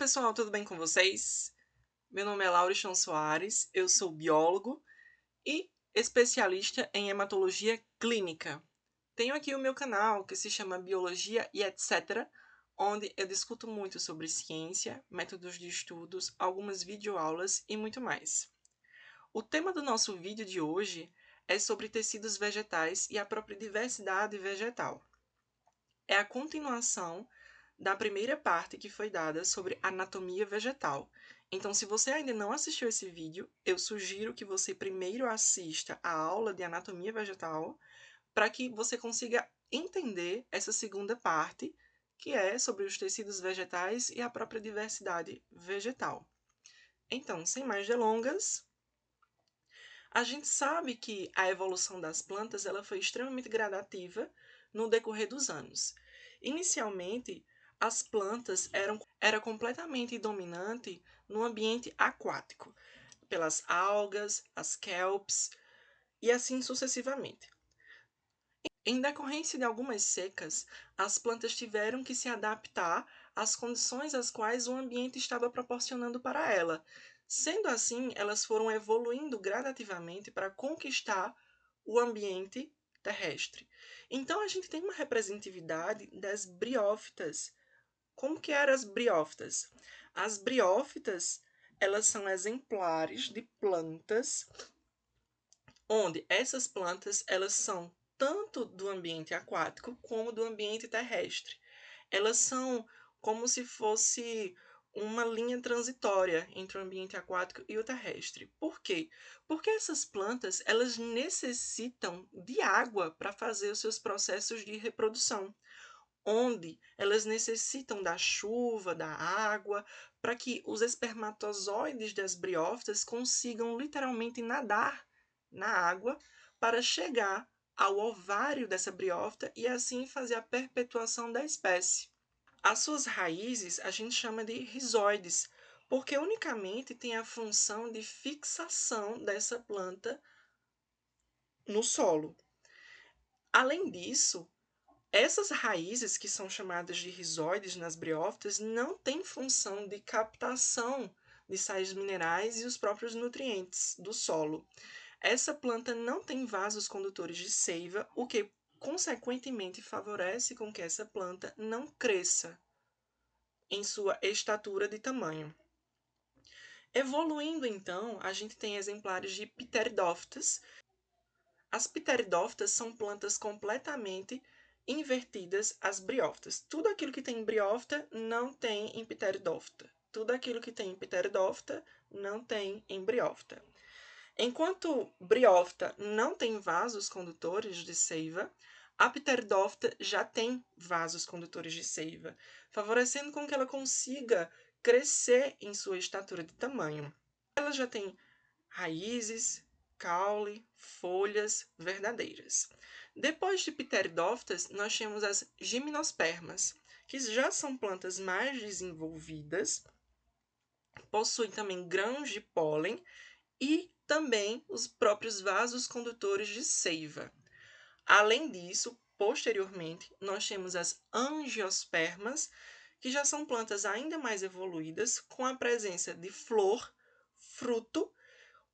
pessoal, tudo bem com vocês? Meu nome é Laurichon Soares, eu sou biólogo e especialista em hematologia clínica. Tenho aqui o meu canal que se chama Biologia e etc., onde eu discuto muito sobre ciência, métodos de estudos, algumas videoaulas e muito mais. O tema do nosso vídeo de hoje é sobre tecidos vegetais e a própria diversidade vegetal. É a continuação da primeira parte que foi dada sobre anatomia vegetal. Então, se você ainda não assistiu esse vídeo, eu sugiro que você primeiro assista a aula de anatomia vegetal para que você consiga entender essa segunda parte, que é sobre os tecidos vegetais e a própria diversidade vegetal. Então, sem mais delongas, a gente sabe que a evolução das plantas ela foi extremamente gradativa no decorrer dos anos. Inicialmente, as plantas eram completamente dominantes no ambiente aquático, pelas algas, as kelps e assim sucessivamente. Em decorrência de algumas secas, as plantas tiveram que se adaptar às condições às quais o ambiente estava proporcionando para ela. Sendo assim, elas foram evoluindo gradativamente para conquistar o ambiente terrestre. Então, a gente tem uma representatividade das briófitas. Como que eram as briófitas? As briófitas, elas são exemplares de plantas onde essas plantas elas são tanto do ambiente aquático como do ambiente terrestre. Elas são como se fosse uma linha transitória entre o ambiente aquático e o terrestre. Por quê? Porque essas plantas elas necessitam de água para fazer os seus processos de reprodução, onde elas necessitam da chuva, da água, para que os espermatozoides das briófitas consigam literalmente nadar na água para chegar ao ovário dessa briófita e assim fazer a perpetuação da espécie. As suas raízes a gente chama de rizóides, porque unicamente tem a função de fixação dessa planta no solo. Além disso, essas raízes, que são chamadas de rizóides nas briófitas, não têm função de captação de sais minerais e os próprios nutrientes do solo. Essa planta não tem vasos condutores de seiva, o que, consequentemente, favorece com que essa planta não cresça em sua estatura de tamanho. Evoluindo, então, a gente tem exemplares de pteridófitas. As pteridófitas são plantas completamente invertidas às briófitas. Tudo aquilo que tem em briófita não tem em pteridófita. Tudo aquilo que tem em pteridófita não tem em briófita. Enquanto briófita não tem vasos condutores de seiva, a pteridófita já tem vasos condutores de seiva, favorecendo com que ela consiga crescer em sua estatura de tamanho. Ela já tem raízes, caule, folhas verdadeiras. Depois de pteridófitas, nós temos as gimnospermas, que já são plantas mais desenvolvidas, possuem também grãos de pólen e também os próprios vasos condutores de seiva. Além disso, posteriormente, nós temos as angiospermas, que já são plantas ainda mais evoluídas, com a presença de flor, fruto,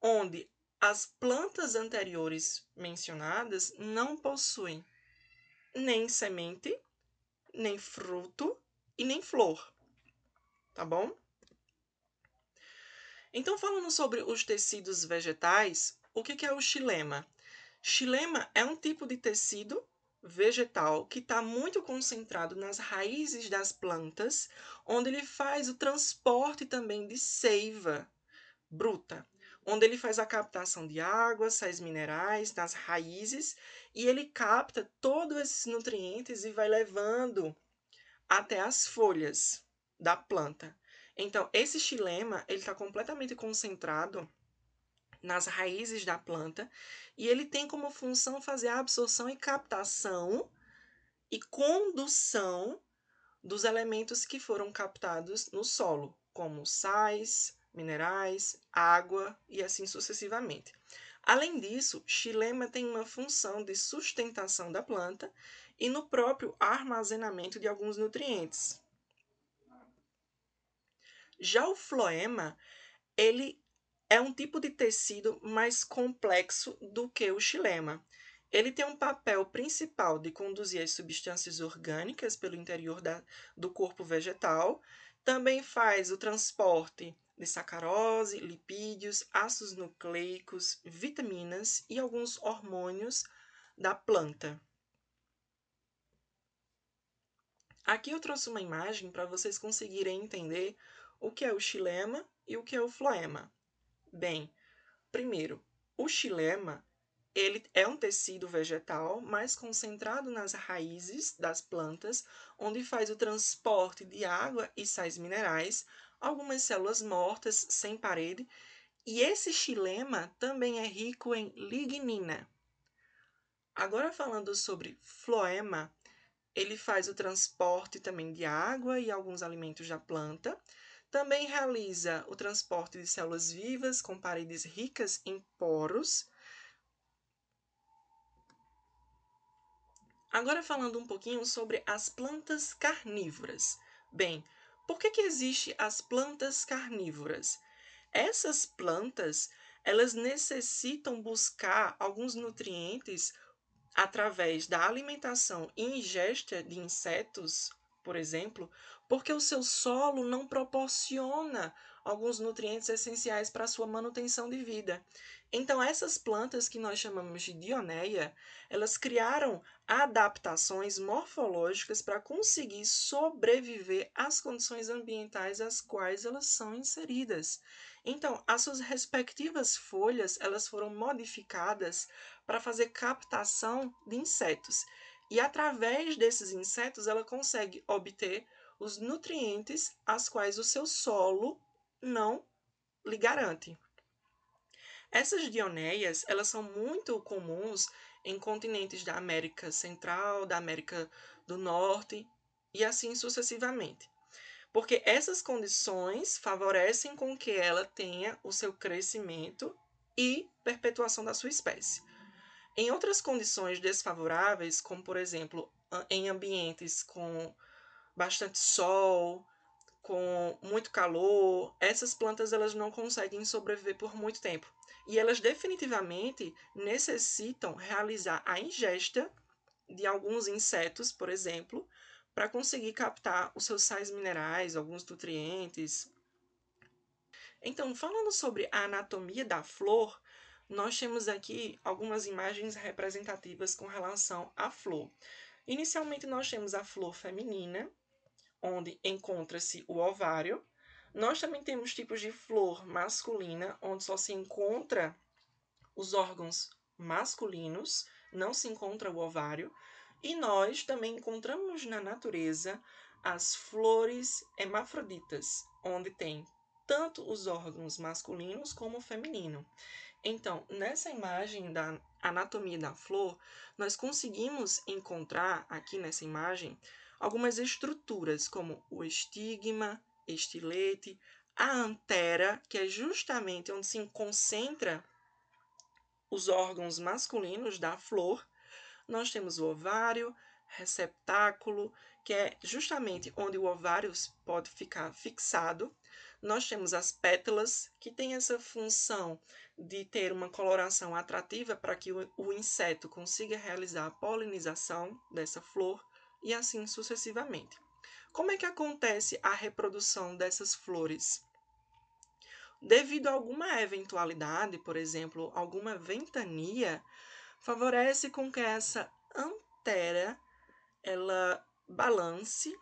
onde as plantas anteriores mencionadas não possuem nem semente, nem fruto e nem flor, tá bom? Então, falando sobre os tecidos vegetais, o que é o xilema? Xilema é um tipo de tecido vegetal que está muito concentrado nas raízes das plantas, onde ele faz o transporte também de seiva bruta, onde ele faz a captação de água, sais minerais nas raízes e ele capta todos esses nutrientes e vai levando até as folhas da planta. Então, esse xilema ele está completamente concentrado nas raízes da planta e ele tem como função fazer a absorção e captação e condução dos elementos que foram captados no solo, como sais, minerais, água e assim sucessivamente. Além disso, xilema tem uma função de sustentação da planta e no próprio armazenamento de alguns nutrientes. Já o floema, ele é um tipo de tecido mais complexo do que o xilema. Ele tem um papel principal de conduzir as substâncias orgânicas pelo interior do corpo vegetal. Também faz o transporte de sacarose, lipídios, ácidos nucleicos, vitaminas e alguns hormônios da planta. Aqui eu trouxe uma imagem para vocês conseguirem entender o que é o xilema e o que é o floema. Bem, primeiro, o xilema ele é um tecido vegetal mais concentrado nas raízes das plantas, onde faz o transporte de água e sais minerais, algumas células mortas sem parede, e esse xilema também é rico em lignina. Agora falando sobre floema, ele faz o transporte também de água e alguns alimentos da planta. Também realiza o transporte de células vivas com paredes ricas em poros. Agora falando um pouquinho sobre as plantas carnívoras. Bem, por que existem as plantas carnívoras? Essas plantas, elas necessitam buscar alguns nutrientes através da alimentação e ingesta de insetos, por exemplo, porque o seu solo não proporciona alguns nutrientes essenciais para a sua manutenção de vida. Então, essas plantas que nós chamamos de dioneia, elas criaram adaptações morfológicas para conseguir sobreviver às condições ambientais às quais elas são inseridas. Então, as suas respectivas folhas, elas foram modificadas para fazer captação de insetos. E através desses insetos, ela consegue obter os nutrientes às quais o seu solo não lhe garante. Essas dioneias, elas são muito comuns em continentes da América Central, da América do Norte e assim sucessivamente. Porque essas condições favorecem com que ela tenha o seu crescimento e perpetuação da sua espécie. Em outras condições desfavoráveis, como por exemplo em ambientes com bastante sol, com muito calor, essas plantas elas não conseguem sobreviver por muito tempo. E elas definitivamente necessitam realizar a ingesta de alguns insetos, por exemplo, para conseguir captar os seus sais minerais, alguns nutrientes. Então, falando sobre a anatomia da flor, nós temos aqui algumas imagens representativas com relação à flor. Inicialmente, nós temos a flor feminina, onde encontra-se o ovário. Nós também temos tipos de flor masculina, onde só se encontra os órgãos masculinos, não se encontra o ovário. E nós também encontramos na natureza as flores hermafroditas, onde tem tanto os órgãos masculinos como o feminino. Então, nessa imagem da anatomia da flor, nós conseguimos encontrar aqui nessa imagem algumas estruturas, como o estigma, estilete, a antera, que é justamente onde se concentra os órgãos masculinos da flor. Nós temos o ovário, receptáculo, que é justamente onde o ovário pode ficar fixado. Nós temos as pétalas, que tem essa função de ter uma coloração atrativa para que o inseto consiga realizar a polinização dessa flor e assim sucessivamente. Como é que acontece a reprodução dessas flores? Devido a alguma eventualidade, por exemplo, alguma ventania, favorece com que essa antera ela balance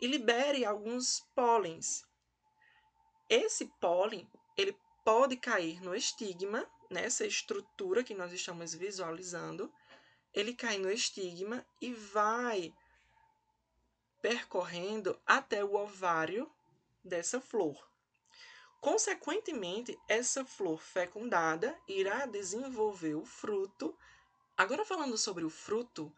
e libere alguns pólens. Esse pólen ele pode cair no estigma, nessa estrutura que nós estamos visualizando. Ele cai no estigma e vai percorrendo até o ovário dessa flor. Consequentemente, essa flor fecundada irá desenvolver o fruto. Agora, falando sobre o fruto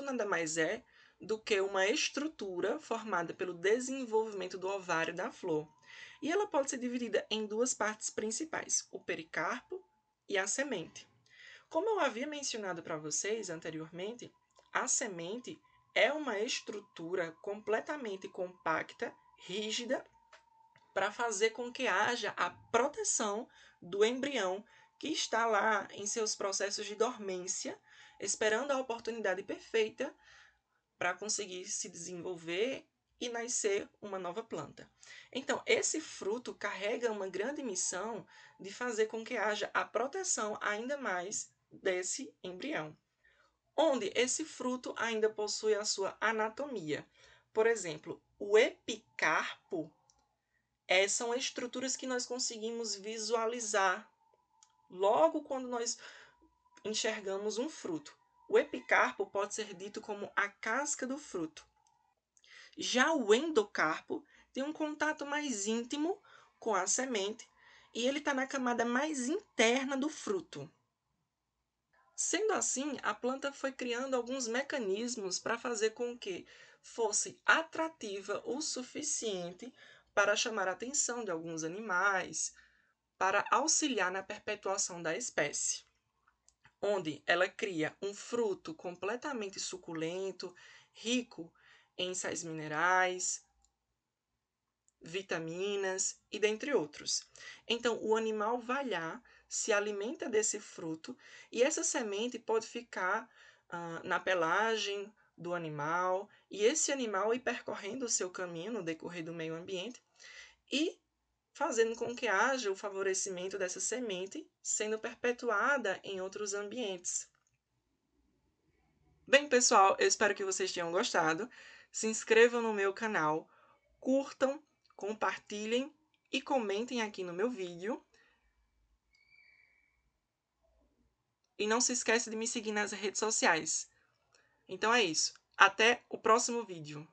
nada mais é do que uma estrutura formada pelo desenvolvimento do ovário da flor. E ela pode ser dividida em duas partes principais, o pericarpo e a semente. Como eu havia mencionado para vocês anteriormente, a semente é uma estrutura completamente compacta, rígida para fazer com que haja a proteção do embrião que está lá em seus processos de dormência, esperando a oportunidade perfeita para conseguir se desenvolver e nascer uma nova planta. Então, esse fruto carrega uma grande missão de fazer com que haja a proteção ainda mais desse embrião, onde esse fruto ainda possui a sua anatomia. Por exemplo, o epicarpo são estruturas que nós conseguimos visualizar logo quando nós enxergamos um fruto. O epicarpo pode ser dito como a casca do fruto. Já o endocarpo tem um contato mais íntimo com a semente e ele está na camada mais interna do fruto. Sendo assim, a planta foi criando alguns mecanismos para fazer com que fosse atrativa o suficiente para chamar a atenção de alguns animais, para auxiliar na perpetuação da espécie, onde ela cria um fruto completamente suculento, rico em sais minerais, vitaminas e dentre outros. Então, o animal vai lá, se alimenta desse fruto e essa semente pode ficar na pelagem do animal e esse animal ir percorrendo o seu caminho no decorrer do meio ambiente e fazendo com que haja o favorecimento dessa semente sendo perpetuada em outros ambientes. Bem, pessoal, eu espero que vocês tenham gostado. Se inscrevam no meu canal, curtam, compartilhem e comentem aqui no meu vídeo. E não se esqueça de me seguir nas redes sociais. Então é isso. Até o próximo vídeo.